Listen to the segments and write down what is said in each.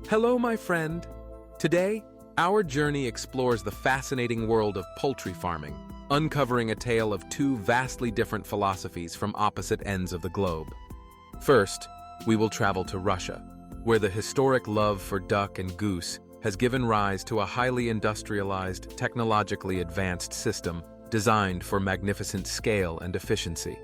Hello, my friend. Today, our journey explores the fascinating world of poultry farming, uncovering a tale of two vastly different philosophies from opposite ends of the globe. First, we will travel to Russia, where the historic love for duck and goose has given rise to a highly industrialized, technologically advanced system designed for magnificent scale and efficiency.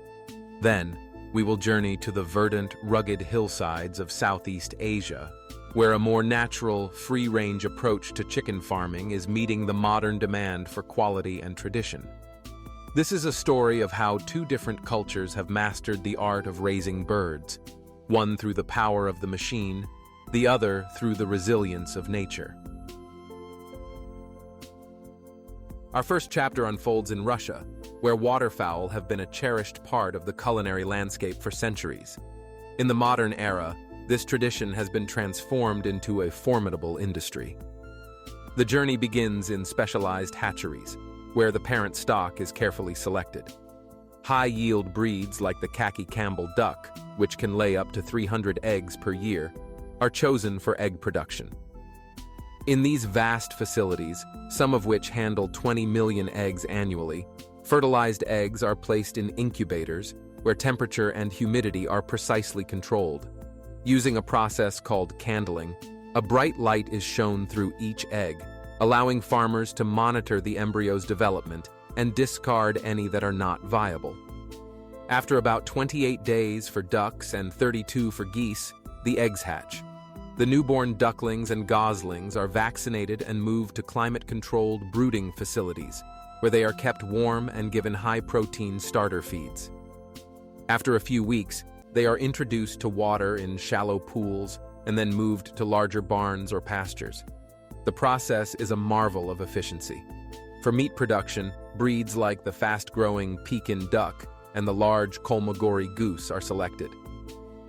Then, we will journey to the verdant, rugged hillsides of Southeast Asia, where a more natural, free-range approach to chicken farming is meeting the modern demand for quality and tradition. This is a story of how two different cultures have mastered the art of raising birds, one through the power of the machine, the other through the resilience of nature. Our first chapter unfolds in Russia, where waterfowl have been a cherished part of the culinary landscape for centuries. In the modern era, this tradition has been transformed into a formidable industry. The journey begins in specialized hatcheries, where the parent stock is carefully selected. High-yield breeds like the khaki Campbell duck, which can lay up to 300 eggs per year, are chosen for egg production. In these vast facilities, some of which handle 20 million eggs annually, fertilized eggs are placed in incubators, where temperature and humidity are precisely controlled. Using a process called candling, a bright light is shown through each egg, allowing farmers to monitor the embryo's development and discard any that are not viable. After about 28 days for ducks and 32 for geese, the eggs hatch. The newborn ducklings and goslings are vaccinated and moved to climate-controlled brooding facilities, where they are kept warm and given high-protein starter feeds. After a few weeks, they are introduced to water in shallow pools and then moved to larger barns or pastures. The process is a marvel of efficiency. For meat production, breeds like the fast-growing Pekin duck and the large Kolmogorov goose are selected.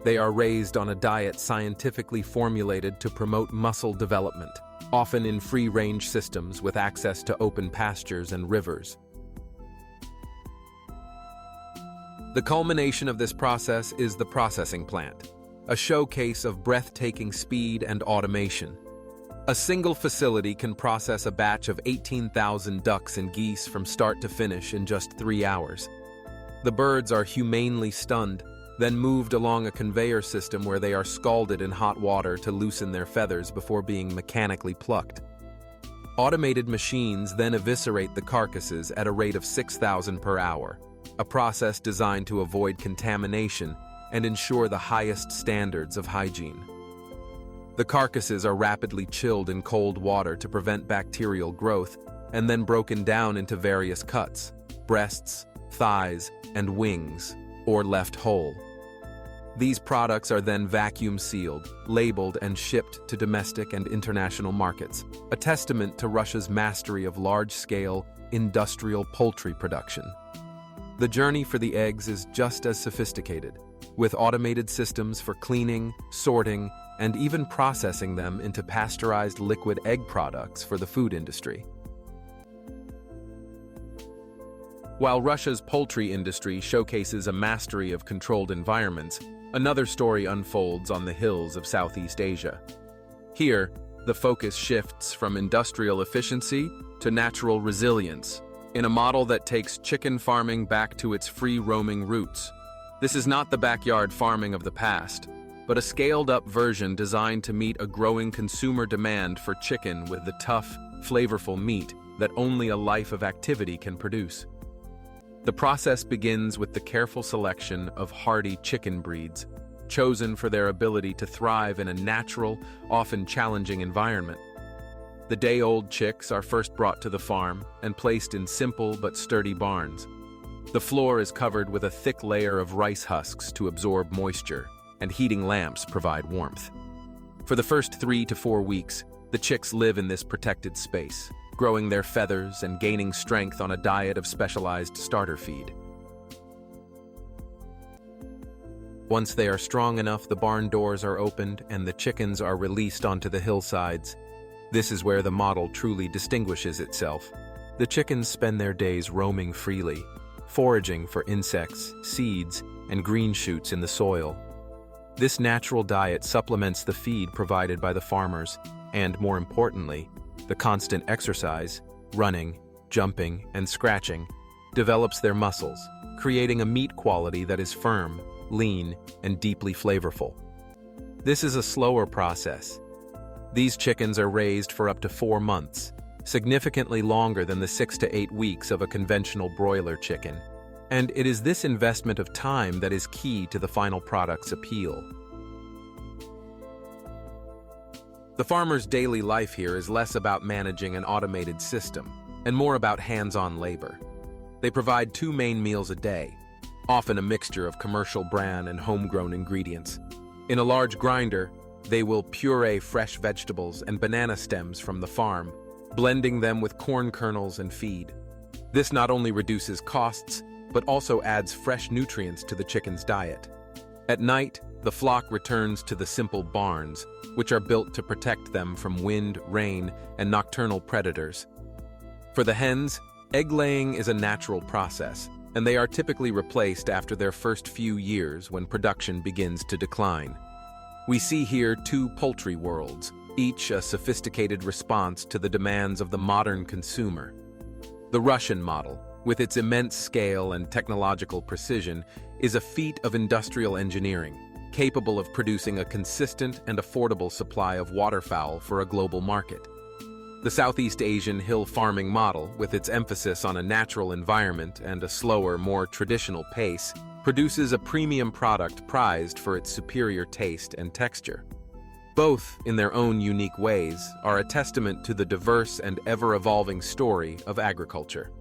They are raised on a diet scientifically formulated to promote muscle development, often in free-range systems with access to open pastures and rivers. The culmination of this process is the processing plant, a showcase of breathtaking speed and automation. A single facility can process a batch of 18,000 ducks and geese from start to finish in just 3 hours. The birds are humanely stunned, then moved along a conveyor system where they are scalded in hot water to loosen their feathers before being mechanically plucked. Automated machines then eviscerate the carcasses at a rate of 6,000 per hour, a process designed to avoid contamination and ensure the highest standards of hygiene. The carcasses are rapidly chilled in cold water to prevent bacterial growth and then broken down into various cuts, breasts, thighs, and wings, or left whole. These products are then vacuum sealed, labeled, and shipped to domestic and international markets, a testament to Russia's mastery of large-scale, industrial poultry production. The journey for the eggs is just as sophisticated, with automated systems for cleaning, sorting, and even processing them into pasteurized liquid egg products for the food industry. While Russia's poultry industry showcases a mastery of controlled environments, another story unfolds on the hills of Southeast Asia. Here, the focus shifts from industrial efficiency to natural resilience, in a model that takes chicken farming back to its free-roaming roots. This is not the backyard farming of the past, but a scaled-up version designed to meet a growing consumer demand for chicken with the tough, flavorful meat that only a life of activity can produce. The process begins with the careful selection of hardy chicken breeds, chosen for their ability to thrive in a natural, often challenging environment. The day-old chicks are first brought to the farm and placed in simple but sturdy barns. The floor is covered with a thick layer of rice husks to absorb moisture, and heating lamps provide warmth. For the first 3 to 4 weeks, the chicks live in this protected space, growing their feathers and gaining strength on a diet of specialized starter feed. Once they are strong enough, the barn doors are opened and the chickens are released onto the hillsides. This is where the model truly distinguishes itself. The chickens spend their days roaming freely, foraging for insects, seeds, and green shoots in the soil. This natural diet supplements the feed provided by the farmers, and more importantly, the constant exercise, running, jumping, and scratching, develops their muscles, creating a meat quality that is firm, lean, and deeply flavorful. This is a slower process. These chickens are raised for up to 4 months, significantly longer than the 6 to 8 weeks of a conventional broiler chicken. And it is this investment of time that is key to the final product's appeal. The farmer's daily life here is less about managing an automated system and more about hands-on labor. They provide 2 main meals a day, often a mixture of commercial bran and homegrown ingredients. In a large grinder, they will puree fresh vegetables and banana stems from the farm, blending them with corn kernels and feed. This not only reduces costs, but also adds fresh nutrients to the chicken's diet. At night, the flock returns to the simple barns, which are built to protect them from wind, rain, and nocturnal predators. For the hens, egg-laying is a natural process, and they are typically replaced after their first few years when production begins to decline. We see here 2 poultry worlds, each a sophisticated response to the demands of the modern consumer. The Russian model, with its immense scale and technological precision, is a feat of industrial engineering, capable of producing a consistent and affordable supply of waterfowl for a global market. The Southeast Asian hill farming model, with its emphasis on a natural environment and a slower, more traditional pace, produces a premium product prized for its superior taste and texture. Both, in their own unique ways, are a testament to the diverse and ever-evolving story of agriculture.